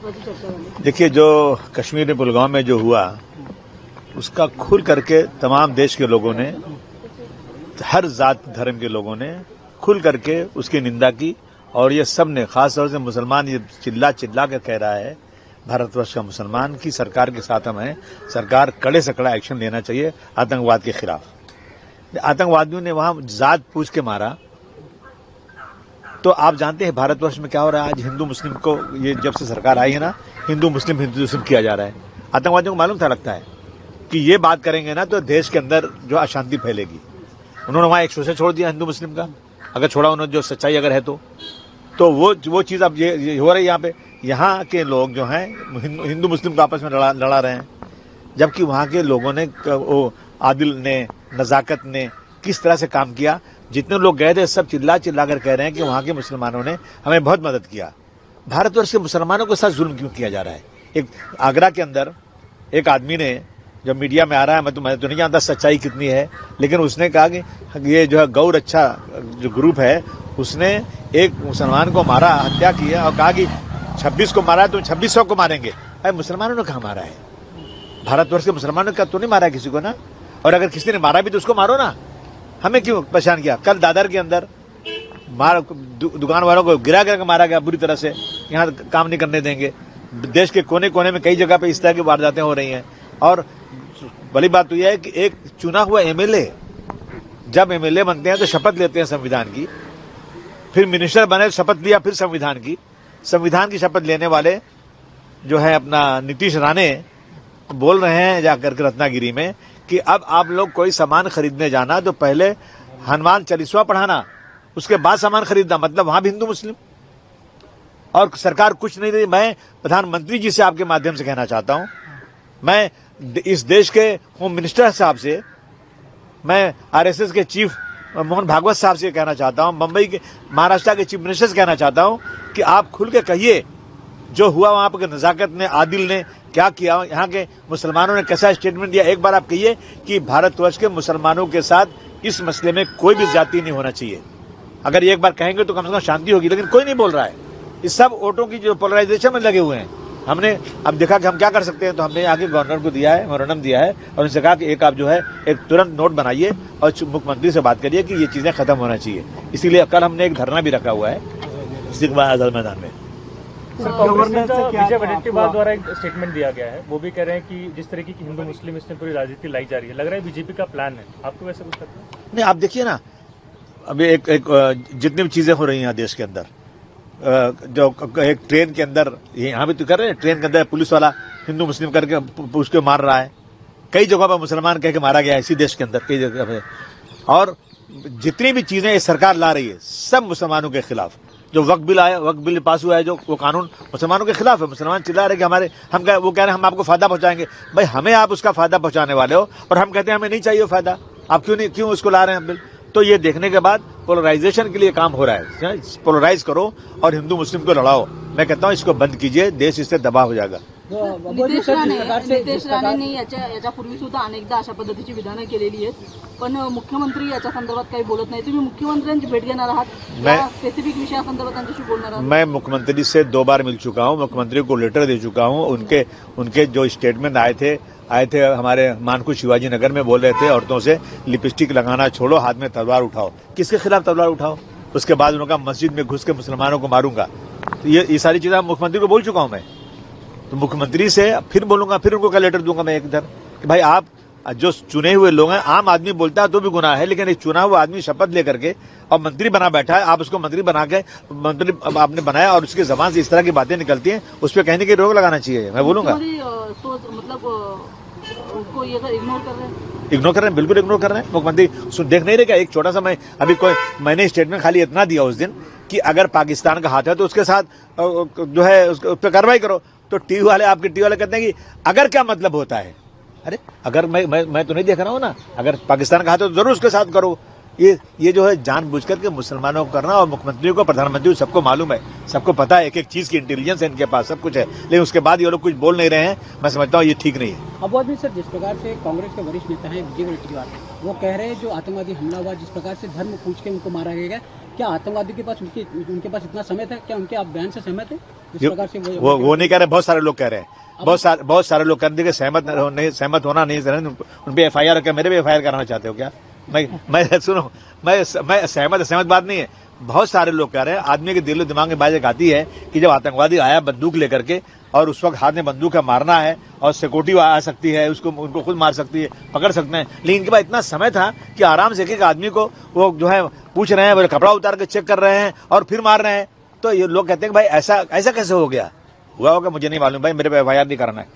महत्वाची चर्चा झाली। देखिए, जो कश्मीर में पुलवामा में जो हुआ उसका खुल करके तमाम देश के लोगों ने, हर जात धर्म के लोगों ने खुल करके उसकी निंदा की। और ये सब ने, खासतौर से मुसलमान, ये चिल्ला चिल्ला कर कह रहा है भारतवर्ष का मुसलमान की सरकार के साथ हम हैं। सरकार कड़े से कड़ा एक्शन लेना चाहिए आतंकवाद के खिलाफ। आतंकवादियों ने वहां जात पूछ के मारा, तो आप जानते हैं भारतवर्ष में क्या हो रहा है। आज हिंदू मुस्लिम को, ये जब से सरकार आई है ना, हिंदू मुस्लिम किया जा रहा है। आतंकवादियों को मालूम था, लगता है कि ये बात करेंगे ना तो देश के अंदर जो अशांति फैलेगी। उन्होंने वहां एक शोषण छोड़ दिया हिंदू मुस्लिम का, अगर छोड़ा उन्होंने, जो सच्चाई अगर है तो वो चीज अब ये हो रही है। यहाँ पे यहाँ के लोग जो हैं हिंदू मुस्लिम को आपस में लड़ा रहे हैं, जबकि वहां के लोगों ने, आदिल ने, नजाकत ने किस तरह से काम किया। जितने लोग गए थे सब चिल्ला चिल्ला कर कह रहे हैं कि वहां के मुसलमानों ने हमें बहुत मदद किया। भारतवर्ष के मुसलमानों के साथ जुल्म क्यों किया जा रहा है। एक आगरा के अंदर एक आदमी ने, जब मीडिया में आ रहा है, मैं तो नहीं जानता सच्चाई कितनी है, लेकिन उसने कहा कि ये जो है गौ रक्षा जो ग्रुप है, उसने एक मुसलमान को मारा, हत्या की है, और कहा कि 26 को मारा है तो 2600 को मारेंगे। अरे मुसलमानों ने कहा मारा है? भारतवर्ष के मुसलमानों का तो नहीं मारा है किसी को ना। और अगर किसी ने मारा भी तो उसको मारो ना, हमें क्यों परेशान किया। कल दादर के अंदर दुकान वालों को गिरा गिरा के मारा गया बुरी तरह से, यहाँ काम नहीं करने देंगे। देश के कोने कोने में कई जगह पे इस तरह की वारदातें हो रही हैं। और बड़ी बात तो यह है कि एक चुना हुआ एमएलए, जब एमएलए बनते हैं तो शपथ लेते हैं संविधान की, फिर मिनिस्टर बने शपथ लिया, फिर संविधान की शपथ लेने वाले जो है अपना नीतीश राणे बोल रहे हैं जाकर के रत्नागिरी में कि अब आप लोग कोई सामान खरीदने जाना तो पहले हनुमान चालीसा पढ़ाना, उसके बाद सामान खरीदना। मतलब वहां भी हिंदू मुस्लिम, और सरकार कुछ नहीं दे। मैं प्रधानमंत्री जी से आपके माध्यम से कहना चाहता हूं, मैं इस देश के होम मिनिस्टर साहब से, मैं आरएसएस के चीफ मोहन भागवत साहब से कहना चाहता हूं, मुंबई के, महाराष्ट्र के चीफ मिनिस्टर से कहना चाहता हूं कि आप खुल के कहिए जो हुआ वहां पर नजाकत ने, आदिल ने क्या किया, यहाँ के मुसलमानों ने कैसा स्टेटमेंट दिया। एक बार आप कहिए कि भारतवर्ष के मुसलमानों के साथ इस मसले में कोई भी जाति नहीं होना चाहिए। अगर ये एक बार कहेंगे तो कम से कम शांति होगी, लेकिन कोई नहीं बोल रहा है। इस सब वोटों की जो पोलराइजेशन में लगे हुए हैं। हमने अब देखा कि हम क्या कर सकते हैं, तो हमने आगे गवर्नर को दिया है, मेमोरेंडम दिया है, और उनसे कहा कि एक आप जो है एक तुरंत नोट बनाइए और मुख्यमंत्री से बात करिए कि ये चीजें खत्म होना चाहिए। इसीलिए कल हमने एक धरना भी रखा हुआ है सिकवा आजाद मैदान में। विजय वडेट्टीवार द्वारा एक स्टेटमेंट दिया गया है, वो भी कह रहे हैं कि जिस तरीके की हिंदू मुस्लिम इसमें पूरी राजनीति लाई जा रही है, लग रहा है बीजेपी का प्लान है। आपको वैसे कुछ लगता है? नहीं, आप देखिए ना, अभी एक जितनी भी चीजें हो रही हैं यहाँ देश के अंदर, जो एक ट्रेन के अंदर, यहाँ भी तो कर रहे हैं, ट्रेन के अंदर पुलिस वाला हिंदू मुस्लिम करके उसको मार रहा है। कई जगह पर मुसलमान कह के मारा गया है इसी देश के अंदर, कई जगह पे। और जितनी भी चीजें ये सरकार ला रही है सब मुसलमानों के खिलाफ। जो वक्फ बिल आया, वक्फ बिल पास हुआ है, जो वो कानून मुसलमानों के खिलाफ है। मुसलमान चिल्ला रहे कि हमारे, वो कह रहे हैं हम आपको फायदा पहुंचाएंगे। भाई हमें आप उसका फायदा पहुंचाने वाले हो, और हम कहते हैं हमें नहीं चाहिए फायदा, आप क्यों उसको ला रहे हैं बिल। तो ये देखने के बाद पोलराइजेशन के लिए काम हो रहा है। पोलराइज करो और हिंदू मुस्लिम को लड़ाओ। मैं कहता हूं इसको बंद कीजिए, देश इससे तबाह हो जाएगा। नितेश राणे ने याच्यापूर्वी सुद्धा अनेकदा अशा पद्धतीची विधानं केलेली आहेत, पण मुख्यमंत्री याच्या संदर्भात काही बोलत नाही। तुम्ही मुख्यमंत्र्यांची भेट घेणार आहात, स्पेसिफिक विषयासंदर्भात त्यांच्याशी बोलणार आहात? मैं मुख्यमंत्री से 2 बार मिल चुका हूं, मुख्यमंत्री को लेटर दे चुका हूं। उनके जो स्टेटमेंट आए थे हमारे मानकू शिवाजी नगर में, बोल रहे थे औरतों से लिपस्टिक लगाना छोड़ो, हाथ में तलवार उठाओ। किसके खिलाफ तलवार उठाओ? उसके बाद उन्होंने कहा मस्जिद में घुस के मुसलमानों को मारूंगा। तो ये सारी चीजें मुख्यमंत्री को बोल चुका हूं मैं। तो मुख्यमंत्री से फिर बोलूंगा, फिर उनको क्या लेटर दूंगा मैं इधर कि भाई आप जो चुने हुए लोग हैं, आम आदमी बोलता है तो भी गुनाह है, लेकिन एक चुना हुआ आदमी शपथ लेकर के और मंत्री बना बैठा है, आप उसको मंत्री बना के मंत्री आपने बनाया और उसकी जबान से इस तरह की बातें निकलती हैं, उस पर कहने की रोक लगाना चाहिए। मैं बोलूंगा उसको इग्नोर कर रहे हैं, बिल्कुल इग्नोर कर रहे हैं। मुख्यमंत्री देख नहीं रहे क्या? एक छोटा सा मैंने स्टेटमेंट खाली इतना दिया उस दिन कि अगर पाकिस्तान का हाथ है तो उसके साथ जो है उस पर कार्रवाई करो। तो आपके टीवी वाले कहते हैं कि अगर क्या मतलब होता है। अरे अगर मैं तो नहीं देख रहा हूं ना, अगर पाकिस्तान का हाथ है तो जरूर उसके साथ करो। ये जो है जानबूझ करके मुसलमानों को करना, और मुख्यमंत्री को, प्रधानमंत्री को सबको मालूम है, सबको पता है, एक एक चीज की इंटेलिजेंस है इनके पास, सब कुछ है, लेकिन उसके बाद ये लोग कुछ बोल नहीं रहे हैं। मैं समझता हूँ ये ठीक नहीं है। अब आदमी सर, जिस प्रकार से कांग्रेस के वरिष्ठ नेता हैं विजय वडेट्टीवार, वो कह रहे हैं जो आतंकवादी हमला हुआ, जिस प्रकार से धर्म पूछ के उनको मारा गया, क्या आतंकवादी के पास उनके पास इतना समय था? क्या उनके आप बयान से सहमत है? इस प्रकार से वो नहीं कह रहे, बहुत सारे लोग कह रहे हैं, बहुत सारे लोग कहते हैं कि सहमत होना नहीं, उन पे FIR क्या मेरे भी FIR कराना चाहते हो क्या? मैं सुनो, मैं सहमत बात नहीं है। बहुत सारे लोग कह रहे हैं, आदमी के दिलो दिमाग में बात एक आती है कि जब आतंकवादी आया बंदूक लेकर के और उस वक्त हाथ में बंदूक का मारना है और सिक्योरिटी आ सकती है, उनको खुद मार सकती है, पकड़ सकते हैं, लेकिन इनके पास इतना समय था कि आराम से एक आदमी को वो जो है पूछ रहे हैं, वो कपड़ा उतार के चेक कर रहे हैं और फिर मार रहे हैं। तो ये लोग कहते हैं कि भाई ऐसा कैसे हो गया? हुआ होगा, मुझे नहीं मालूम भाई, मेरे पे FIR नहीं करना है।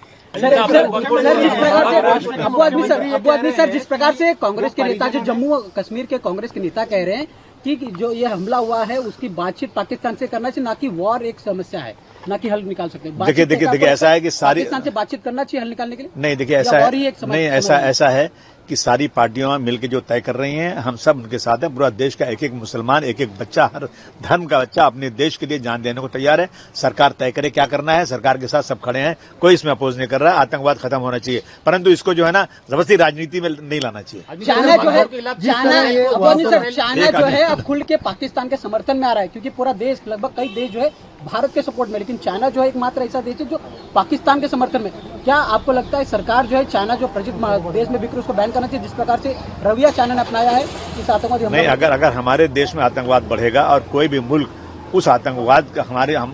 सर, जिस प्रकार से कांग्रेस के नेता, जो जम्मू कश्मीर के कांग्रेस के नेता कह रहे हैं कि जो ये हमला हुआ है उसकी बातचीत पाकिस्तान से करना चाहिए, ना कि वॉर एक समस्या है, ना कि हल निकाल सकते हैं। देखिए ऐसा है कि सारी पाकिस्तान से बातचीत करना चाहिए हल निकालने के लिए। नहीं, देखिए ऐसा है, नहीं ऐसा है कि सारी पार्टियां मिलकर जो तय कर रही हैं, हम सब उनके साथ हैं। पूरा देश का एक एक मुसलमान, एक एक बच्चा, हर धर्म का बच्चा अपने देश के लिए जान देने को तैयार है। सरकार तय करे क्या करना है, सरकार के साथ सब खड़े हैं, कोई इसमें अपोज नहीं कर रहा है। आतंकवाद खत्म होना चाहिए, परंतु इसको जो है ना जबरदस्ती राजनीति में नहीं लाना चाहिए। चाइना जो है अब खुल के पाकिस्तान के समर्थन में आ रहा है, क्योंकि पूरा देश, लगभग कई देश जो है भारत के सपोर्ट में, लेकिन चाइना जो है एकमात्र ऐसा देश है जो पाकिस्तान के समर्थन में। क्या आपको लगता है सरकार जो है चाइना जो प्रचित देश में बिक्री उसको बैन करना चाहिए, जिस प्रकार से रवैया चाइना ने अपनाया है इस आतंकवादी हमले? नहीं, अगर हमारे देश में आतंकवाद बढ़ेगा और कोई भी मुल्क उस आतंकवाद का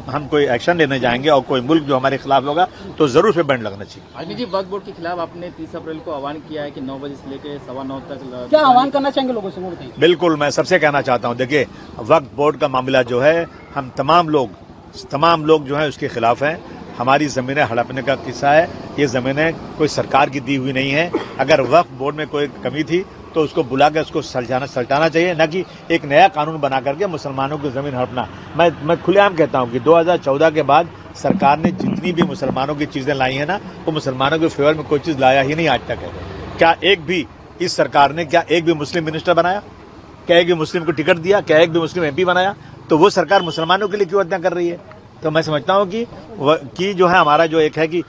हम कोई एक्शन लेने जाएंगे और कोई मुल्क जो हमारे खिलाफ होगा तो जरूर से बैंड लगना चाहिए। अजमी जी, वक्फ बोर्ड के खिलाफ आपने 30 अप्रैल को आह्वान किया है कि 9 बजे से लेकर 9:15 तक। क्या आह्वान करना चाहेंगे लोगों से, वो बताइए। बिल्कुल, मैं सबसे कहना चाहता हूं, देखिए वक्फ बोर्ड का मामला जो है, हम तमाम लोग जो है उसके खिलाफ हैं। हमारी जमीनें हड़पने का किस्सा है, ये जमीनें कोई सरकार की दी हुई नहीं है। अगर वक्फ बोर्ड में कोई कमी थी तो उसको बुला कर उसको सलटाना चाहिए, न कि एक नया कानून बना करके मुसलमानों की जमीन हड़पना। मैं खुलेआम कहता हूं कि 2014 के बाद सरकार ने जितनी भी मुसलमानों की चीजें लाई है ना, वो मुसलमानों के फेवर में कोई चीज लाया ही नहीं आज तक है। क्या एक भी इस सरकार ने एक भी मुस्लिम मिनिस्टर बनाया? क्या एक भी मुस्लिम को टिकट दिया? क्या एक भी मुस्लिम MP बनाया? तो वो सरकार मुसलमानों के लिए क्यों हत्या कर रही है? तो मैं समझता हूं कि जो है हमारा जो एक है कि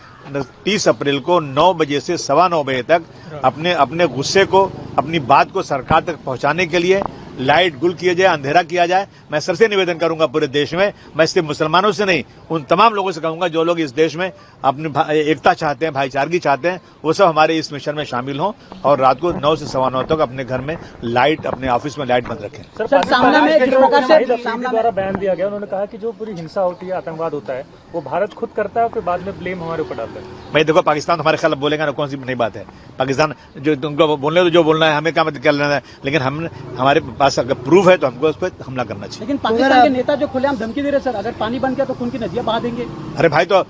30 अप्रैल को 9 बजे से 9:15 बजे तक अपने गुस्से को, अपनी बात को सरकार तक पहुंचाने के लिए लाइट गुल किया जाए, अंधेरा किया जाए। मैं सबसे निवेदन करूंगा पूरे देश में, मैं सिर्फ मुसलमानों से नहीं, उन तमाम लोगों से कहूंगा जो लोग इस देश में अपनी एकता चाहते हैं, भाईचारगी चाहते हैं, वो सब हमारे इस मिशन में शामिल हों और रात को 9 से 9:15 तक अपने घर में लाइट, अपने ऑफिस में लाइट बंद रखें। सर, सामने में जिस प्रकार से द्वारा बयान दिया गया, उन्होंने कहा कि जो पूरी हिंसा होती है, आतंकवाद होता है, वो भारत खुद करता है, फिर बाद में ब्लेम हमारे ऊपर डालता है। भाई देखो, पाकिस्तान हमारे खिलाफ बोलेगा ना, कौन सी नई बात है? पाकिस्तान जो तुमको बोलने तो जो बोलना है, हमें क्या मतलब क्या लेना है, लेकिन हमारे पास अगर प्रूफ है तो हमको उस पर हमला करना चाहिए। लेकिन पाकिस्तान के नेता जो खुलेआम धमकी दे रहे सर, अगर पानी बंद किया तो खून की नदियां बहा देंगे। अरे भाई, तो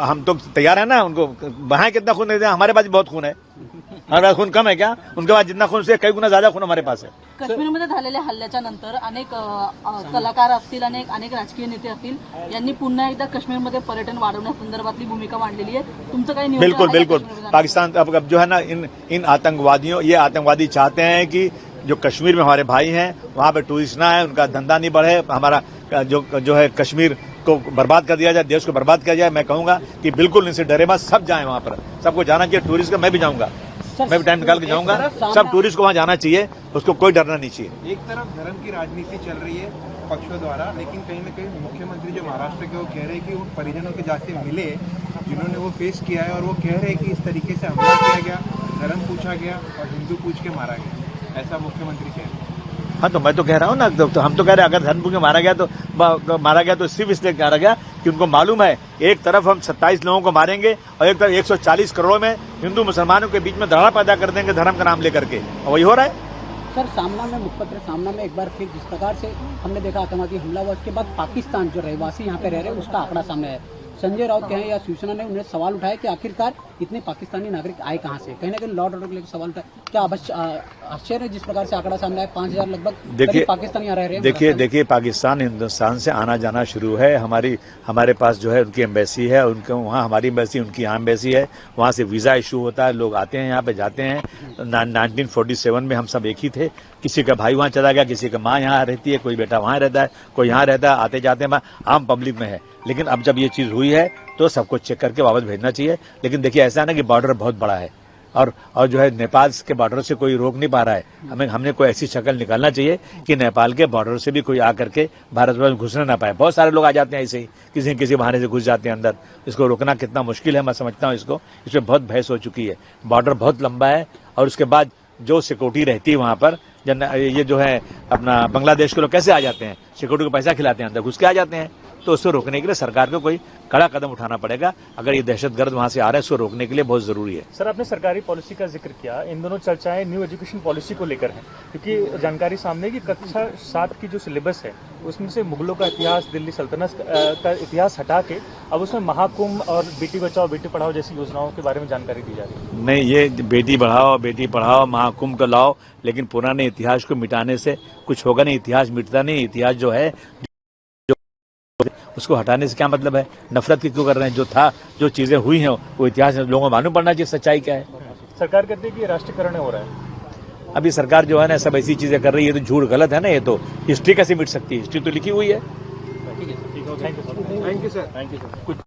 हम तो तैयार है ना, उनको बहाएं, कितना खून नहीं, हमारे पास बहुत खून है। हमारे पास खून कम है क्या? उनके पास जितना खून से कई गुना ज्यादा खून हमारे पास है। काश्मीरमध्ये झालेल्या हल्ल्याच्या नंतर अनेक कलाकार असतील, अनेक राजकीय नेते असतील, यांनी पुन्हा एकदा काश्मीरमध्ये पर्यटन वाढवण्यासंदर्भातली भूमिका मांडलेली आहे। तुमचं काही नियोजन आहे? बिल्कुल पाकिस्तान अब जो है ना, इन आतंकवादियों, ये आतंकवादी चाहते हैं कि जो कश्मीर में हमारे भाई हैं वहां पे टूरिस्ट ना है, उनका धंधा नहीं बढ़े, हमारा जो है कश्मीर को बर्बाद कर दिया जाए, देश को बर्बाद किया जाए। मैं कहूंगा कि बिल्कुल इनसे डरे मत, सब जाएं वहां पर, सबको जाना चाहिए। टूरिस्ट का मैं भी जाऊंगा, मैं भी टाइम निकाल के जाऊंगा। सब टूरिस्ट को वहां जाना चाहिए, उसको कोई डरना नहीं चाहिए। एक तरफ धर्म की राजनीति चल रही है पक्षों द्वारा, लेकिन कहीं न कहीं मुख्यमंत्री जो महाराष्ट्र के, वो कह रहे हैं कि वो परिजनों के जाते मिले जिन्होंने वो फेस किया है, और वो कह रहे हैं कि इस तरीके से हमला किया गया, धर्म पूछा गया और हिंदू पूछ के मारा गया, ऐसा मुख्यमंत्री कह रहे हैं। हाँ, तो मैं तो कह रहा हूँ ना, तो हम तो कह रहे हैं अगर धर्म पूछ के मारा गया तो सिर्फ इसलिए मारा गया कि उनको मालूम है एक तरफ हम 27 लोगों को मारेंगे और एक तरफ 140 करोड़ में हिंदू मुसलमानों के बीच में धड़ा पैदा कर देंगे धर्म का नाम लेकर के, और वही हो रहा है। सर, सामना में मुखपत्र सामना में एक बार फिर जिस प्रकार से हमने देखा आतंकवादी हमला हुआ, उसके बाद पाकिस्तान जो रहवासी यहाँ पे रह रहे हैं उसका आंकड़ा सामने आया। संजय राउत कहें या शिवसेना ने उन्हें सवाल उठाया कि आखिरकार इतने पाकिस्तानी नागरिक आए कहां से? कहीं ना कहीं लॉ ऑर्डर को लेकर सवाल उठाया। क्या आश्चर्य है जिस प्रकार से आंकड़ा सामने आया? 5000 लगभग पाकिस्तानी यहाँ रह रहे हैं। देखिए पाकिस्तान हिंदुस्तान से आना जाना शुरू है। हमारे पास जो है उनकी एम्बेसी है, उनके वहाँ हमारी एम्बेसी, उनकी यहाँ एम्बेसी है। वहाँ से वीजा इशू होता है, लोग आते हैं यहाँ पे, जाते हैं। 1947 में हम सब एक ही थे। किसी का भाई वहाँ चला गया, किसी का माँ यहाँ रहती है, कोई बेटा वहाँ रहता है, कोई यहाँ रहता है, आते जाते हैं, आम पब्लिक में है। लेकिन अब जब ये चीज हुई है तो सबको चेक करके वापस भेजना चाहिए। लेकिन देखिए ऐसा है ना कि बॉर्डर बहुत बड़ा है और जो है नेपाल के बॉर्डर से कोई रोक नहीं पा रहा है। हमने कोई ऐसी शक्ल निकालना चाहिए कि नेपाल के बॉर्डर से भी कोई आकर के भारत में घुसने ना पाए। बहुत सारे लोग आ जाते हैं ऐसे ही, किसी न किसी बहाने से घुस जाते हैं अंदर। इसको रोकना कितना मुश्किल है मैं समझता हूँ। इसमें बहुत बहस हो चुकी है। बॉर्डर बहुत लंबा है और उसके बाद जो सिक्योरिटी रहती है वहां पर, ये जो है अपना बांग्लादेश के लोग कैसे आ जाते हैं, सिक्योरिटी को पैसा खिलाते हैं, अंदर घुस के आ जाते हैं। तो उसको रोकने के लिए सरकार को कोई कड़ा कदम उठाना पड़ेगा। अगर ये दहशतगर्द वहां से आ रहे हैं, उसको रोकने के लिए बहुत जरूरी है। सर, आपने सरकारी पॉलिसी का जिक्र किया। इन दोनों चर्चाएं न्यू एजुकेशन पॉलिसी को लेकर हैं, क्योंकि जानकारी सामने की कक्षा 7 की जो सिलेबस है उसमें से मुगलों का इतिहास, दिल्ली सल्तनत का इतिहास हटा के अब उसमें महाकुंभ और बेटी बचाओ बेटी पढ़ाओ जैसी योजनाओं के बारे में जानकारी दी जा रही है। नहीं, ये बेटी पढ़ाओ महाकुंभ को लाओ, लेकिन पुराने इतिहास को मिटाने से कुछ होगा नहीं। इतिहास मिटता नहीं। इतिहास जो है उसको हटाने से क्या मतलब है? नफरत की क्यों कर रहे हैं? जो चीजें हुई हैं वो इतिहास लोगों को मालूम पड़ना चाहिए सच्चाई क्या है। सरकार कहती है कि राष्ट्रीयकरण हो रहा है। अभी सरकार जो है ना सब ऐसी चीजें कर रही है, तो झूठ गलत है ना। ये तो हिस्ट्री कैसे मिट सकती है? हिस्ट्री तो लिखी हुई है। ठीक है, thank you sir. Thank you sir.